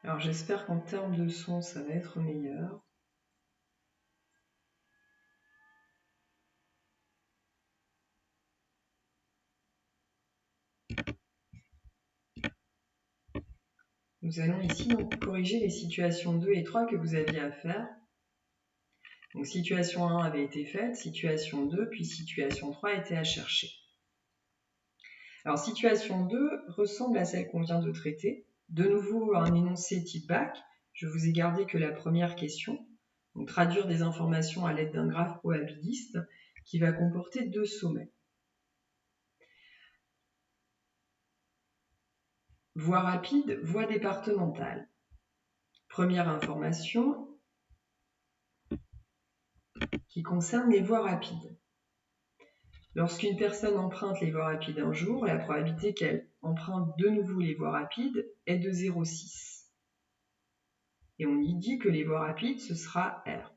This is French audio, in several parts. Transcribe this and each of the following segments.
Alors j'espère qu'en termes de son, ça va être meilleur. Nous allons ici donc corriger les situations 2 et 3 que vous aviez à faire. Donc situation 1 avait été faite, situation 2, puis situation 3 était à chercher. Alors situation 2 ressemble à celle qu'on vient de traiter. De nouveau un énoncé type bac. Je vous ai gardé que la première question. Donc traduire des informations à l'aide d'un graphe probabiliste qui va comporter 2 sommets. Voie rapide, voie départementale. Première information qui concerne les voies rapides. Lorsqu'une personne emprunte les voies rapides un jour, la probabilité qu'elle emprunte de nouveau les voies rapides est de 0,6. Et on y dit que les voies rapides, ce sera R.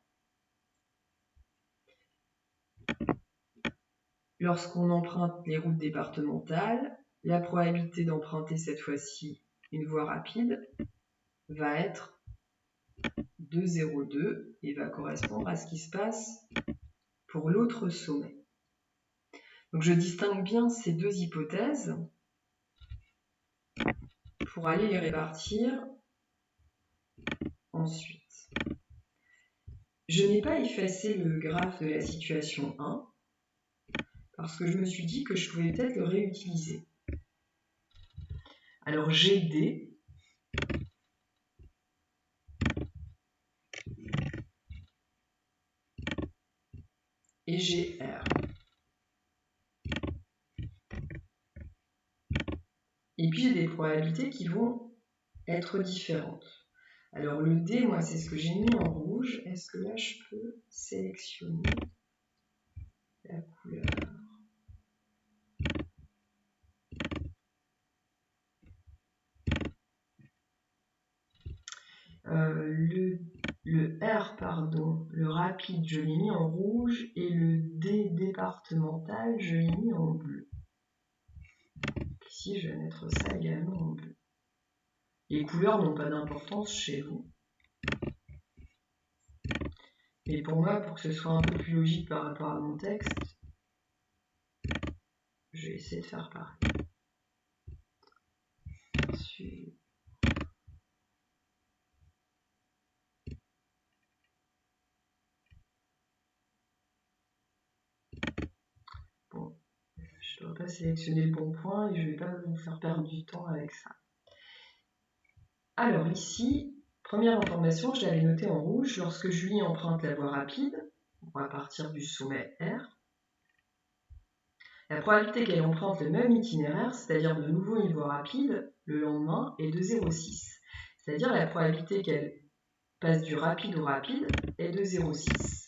Lorsqu'on emprunte les routes départementales, la probabilité d'emprunter cette fois-ci une voie rapide va être de 0,2 et va correspondre à ce qui se passe pour l'autre sommet. Donc je distingue bien ces deux hypothèses pour aller les répartir ensuite. Je n'ai pas effacé le graphe de la situation 1 parce que je me suis dit que je pouvais peut-être le réutiliser. Alors GD et GR. Et puis j'ai des probabilités qui vont être différentes. Alors le D, moi c'est ce que j'ai mis en rouge. Est-ce que là je peux sélectionner la couleur ? Le R, pardon, le rapide, je l'ai mis en rouge et le D départemental, je l'ai mis en bleu. Ici, je vais mettre ça également en bleu. Les couleurs n'ont pas d'importance chez vous. Et pour moi, pour que ce soit un peu plus logique par rapport à mon texte, je vais essayer de faire pareil. Ensuite, bon, je ne dois pas sélectionner le bon point et je ne vais pas vous faire perdre du temps avec ça. Alors ici, première information, je l'avais notée en rouge. Lorsque Julie emprunte la voie rapide, on va partir du sommet R, la probabilité qu'elle emprunte le même itinéraire, c'est-à-dire de nouveau une voie rapide, le lendemain est de 0,6. C'est-à-dire la probabilité qu'elle passe du rapide au rapide est de 0,6.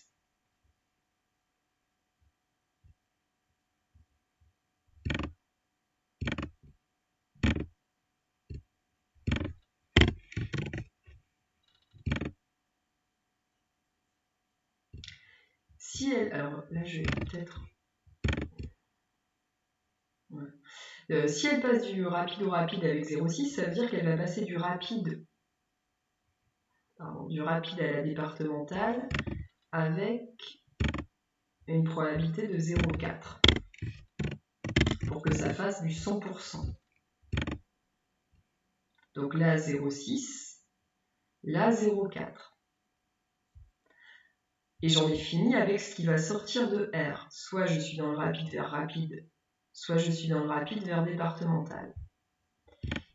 Si elle, alors là je vais peut-être... Ouais. Si elle passe du rapide au rapide avec 0,6, ça veut dire qu'elle va passer du rapide à la départementale avec une probabilité de 0,4 pour que ça fasse du 100%. Donc là 0,6, là 0,4. Et j'en ai fini avec ce qui va sortir de R. Soit je suis dans le rapide vers rapide, soit je suis dans le rapide vers départemental.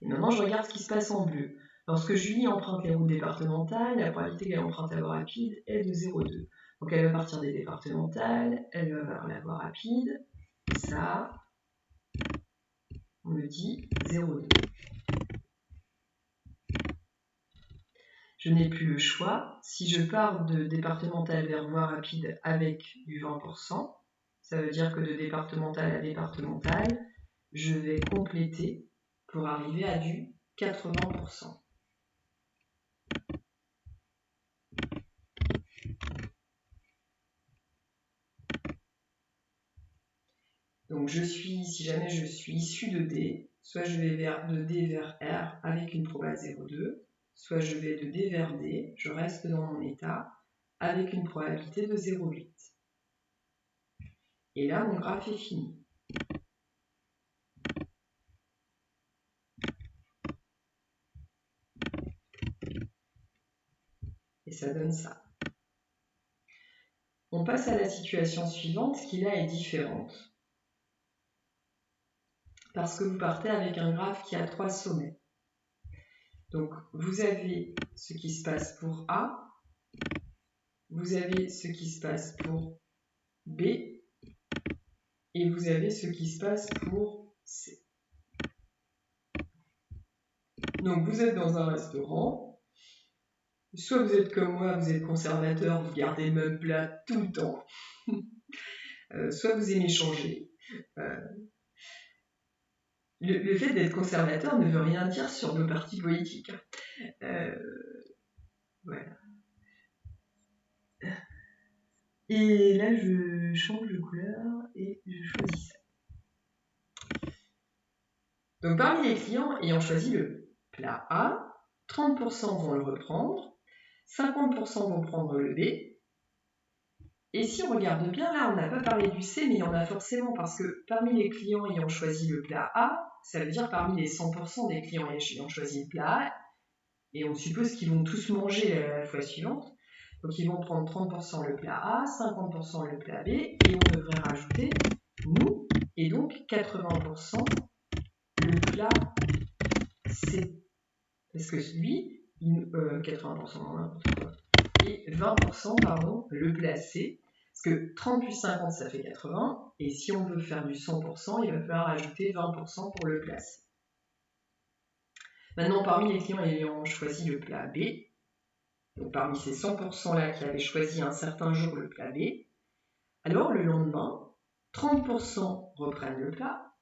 Et maintenant je regarde ce qui se passe en bleu. Lorsque Julie emprunte les routes départementales, la probabilité qu'elle emprunte la voie rapide est de 0,2. Donc elle va partir des départementales, elle va vers la voie rapide, ça, on me dit 0,2. Je n'ai plus le choix. Si je pars de départemental vers voie rapide avec du 20%, ça veut dire que de départemental à départemental, je vais compléter pour arriver à du 80%. Donc si jamais je suis issu de D, soit je vais de D vers R avec une proba 0,2, soit je vais de D vers D, je reste dans mon état, avec une probabilité de 0,8. Et là, mon graphe est fini. Et ça donne ça. On passe à la situation suivante, qui là est différente. Parce que vous partez avec un graphe qui a 3 sommets. Donc, vous avez ce qui se passe pour A, vous avez ce qui se passe pour B, et vous avez ce qui se passe pour C. Donc, vous êtes dans un restaurant. Soit vous êtes comme moi, vous êtes conservateur, vous gardez le même plat tout le temps. Soit vous aimez changer. Le fait d'être conservateur ne veut rien dire sur nos partis politiques. Voilà. Et là, je change de couleur et je choisis ça. Donc, parmi les clients ayant choisi le plat A, 30% vont le reprendre, 50% vont prendre le B. Et si on regarde bien, là, on n'a pas parlé du C, mais il y en a forcément, parce que parmi les clients ayant choisi le plat A, ça veut dire parmi les 100% des clients ayant choisi le plat A, et on suppose qu'ils vont tous manger la fois suivante. Donc ils vont prendre 30% le plat A, 50% le plat B, et on devrait rajouter nous, et donc 80% le plat C. Parce que lui, 80% n'importe quoi, et 20% pardon, le plat C. Parce que 30 plus 50, ça fait 80, et si on veut faire du 100%, il va falloir ajouter 20% pour le plat C. Maintenant, parmi les clients ayant choisi le plat B, donc parmi ces 100% là qui avaient choisi un certain jour le plat B, alors le lendemain, 30% reprennent le plat,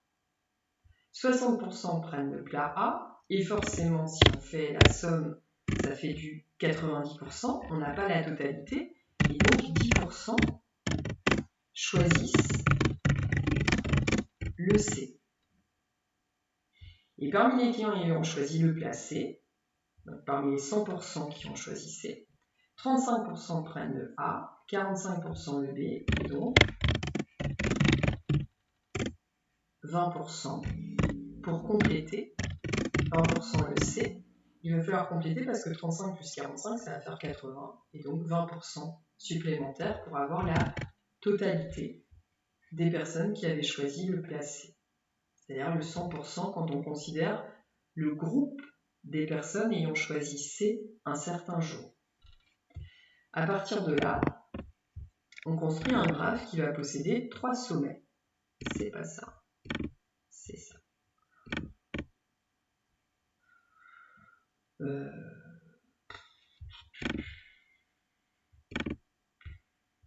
60% prennent le plat A, et forcément si on fait la somme, ça fait du 90%, on n'a pas la totalité, et donc 10% choisissent le C. Et parmi les clients ayant choisi le plat C, donc parmi les 100% qui ont choisi C, 35% prennent le A, 45% le B, et donc 20% pour compléter, 20% le C. Il va falloir compléter parce que 35 plus 45, ça va faire 80, et donc 20% supplémentaires pour avoir la totalité des personnes qui avaient choisi le plat C. C'est-à-dire le 100% quand on considère le groupe des personnes ayant choisi C un certain jour. À partir de là, on construit un graphe qui va posséder 3 sommets. C'est pas ça, c'est ça.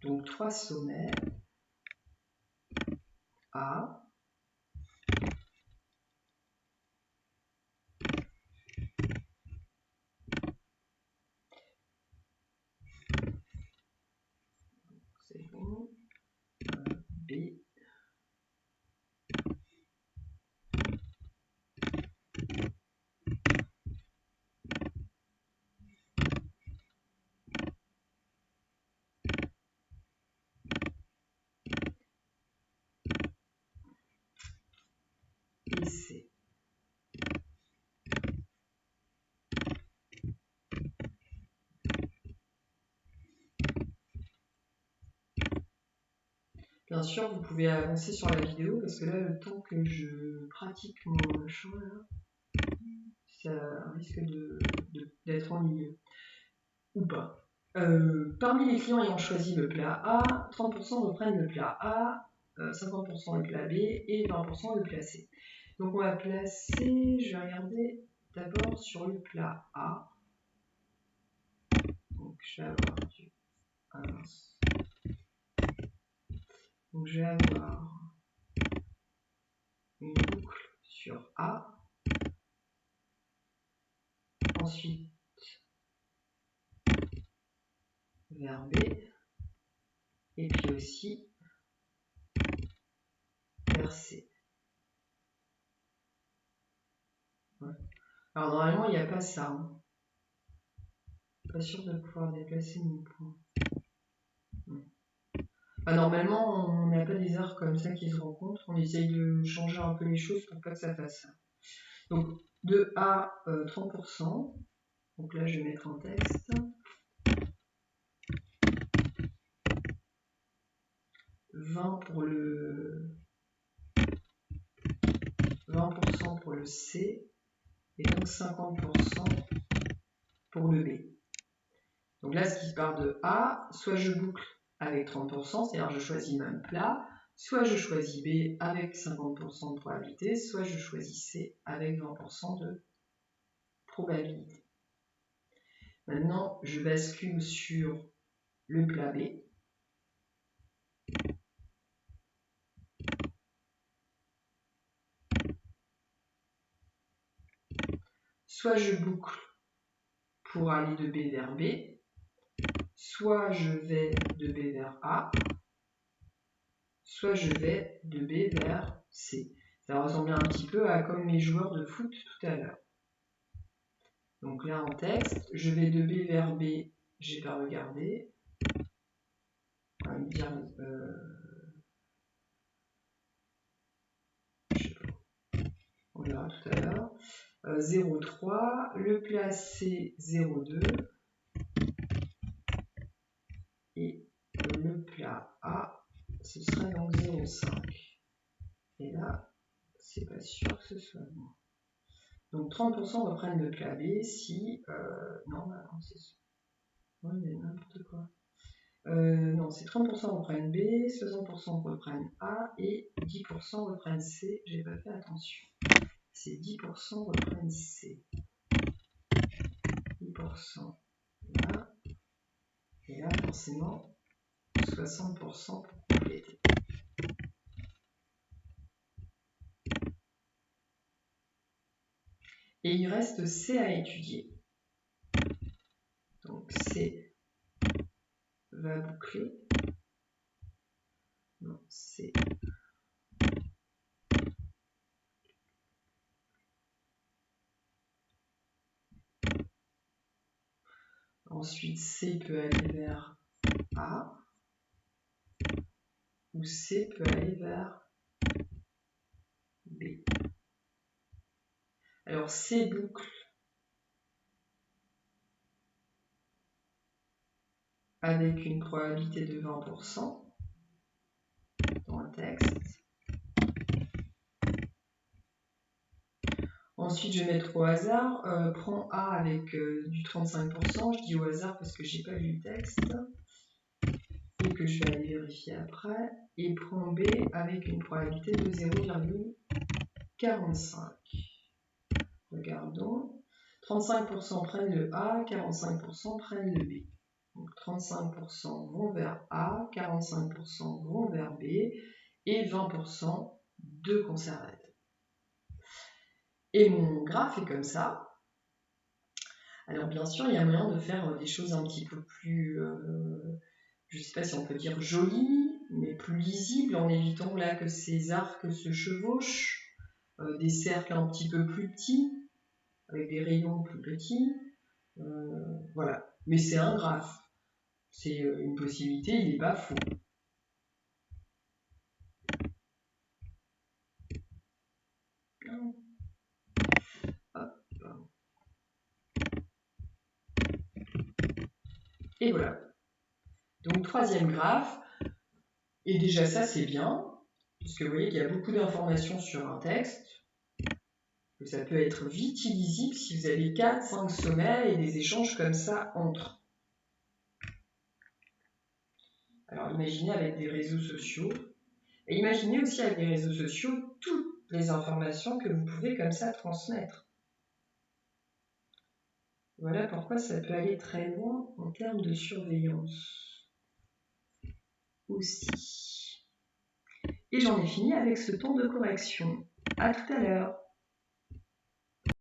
Donc 3 sommets A, c'est bon, B, et C. Bien sûr, vous pouvez avancer sur la vidéo parce que là, le temps que je pratique mon machin, là, ça risque d'être ennuyeux. Ou pas. Parmi les clients ayant choisi le plat A, 30% reprennent le plat A, 50% le plat B et 20% le plat C. Donc on va placer, je vais regarder d'abord sur le plat A. Donc je vais avoir du... Donc je vais avoir une boucle sur A. Ensuite vers B. Et puis aussi vers C. Ouais. Alors normalement il n'y a pas ça. Hein. Pas sûr de pouvoir déplacer mon point. Enfin, normalement, on n'a pas des arcs comme ça qui se rencontrent. On essaye de changer un peu les choses pour pas que ça fasse ça. Donc, de A, 30%. Donc là, je vais mettre en texte. 20% pour le C et donc 50% pour le B. Donc là, ce qui part de A, soit je boucle avec 30%, c'est-à-dire je choisis même plat, soit je choisis B avec 50% de probabilité, soit je choisis C avec 20% de probabilité. Maintenant, je bascule sur le plat B. Soit je boucle pour aller de B vers B, soit je vais de B vers A, soit je vais de B vers C. Ça ressemble un petit peu à comme mes joueurs de foot tout à l'heure. Donc là en texte, je vais de B vers B, j'ai pas regardé. On va me dire, je sais pas, on verra tout à l'heure. 0,3, le plat C 0,2 et le plat A, ce serait donc 0,5. Et là, c'est pas sûr que ce soit bon. Donc 30% reprennent le plat B si... non, bah non, c'est ça. Oui, mais n'importe quoi. Non, c'est 30% reprennent B, 60% reprennent A et 10% reprennent C. J'ai pas fait attention. C'est 10% reprennent C. 10% là. Et là, forcément, 60% pour compléter. Et il reste C à étudier. Donc C va boucler. Non, C. Ensuite, C peut aller vers A. Ou C peut aller vers B. Alors C boucle avec une probabilité de 20% dans le texte. Ensuite, je vais mettre au hasard, prends A avec du 35%, je dis au hasard parce que j'ai pas lu le texte et que je vais aller vérifier après, et prends B avec une probabilité de 0,45. Regardons, 35% prennent le A, 45% prennent le B. Donc 35% vont vers A, 45% vont vers B et 20% de conservateurs. Et mon graphe est comme ça. Alors bien sûr, il y a moyen de faire des choses un petit peu plus, je ne sais pas si on peut dire jolies, mais plus lisibles, en évitant là que ces arcs se chevauchent, des cercles un petit peu plus petits, avec des rayons plus petits. Voilà. Mais c'est un graphe. C'est une possibilité, il n'est pas faux. Et voilà. Donc troisième graphe. Et déjà ça c'est bien, puisque vous voyez qu'il y a beaucoup d'informations sur un texte. Que ça peut être vite illisible si vous avez 4-5 sommets et des échanges comme ça entre. Alors imaginez avec des réseaux sociaux. Et imaginez aussi avec des réseaux sociaux toutes les informations que vous pouvez comme ça transmettre. Voilà pourquoi ça peut aller très loin en termes de surveillance aussi. Et j'en ai fini avec ce temps de correction. À tout à l'heure.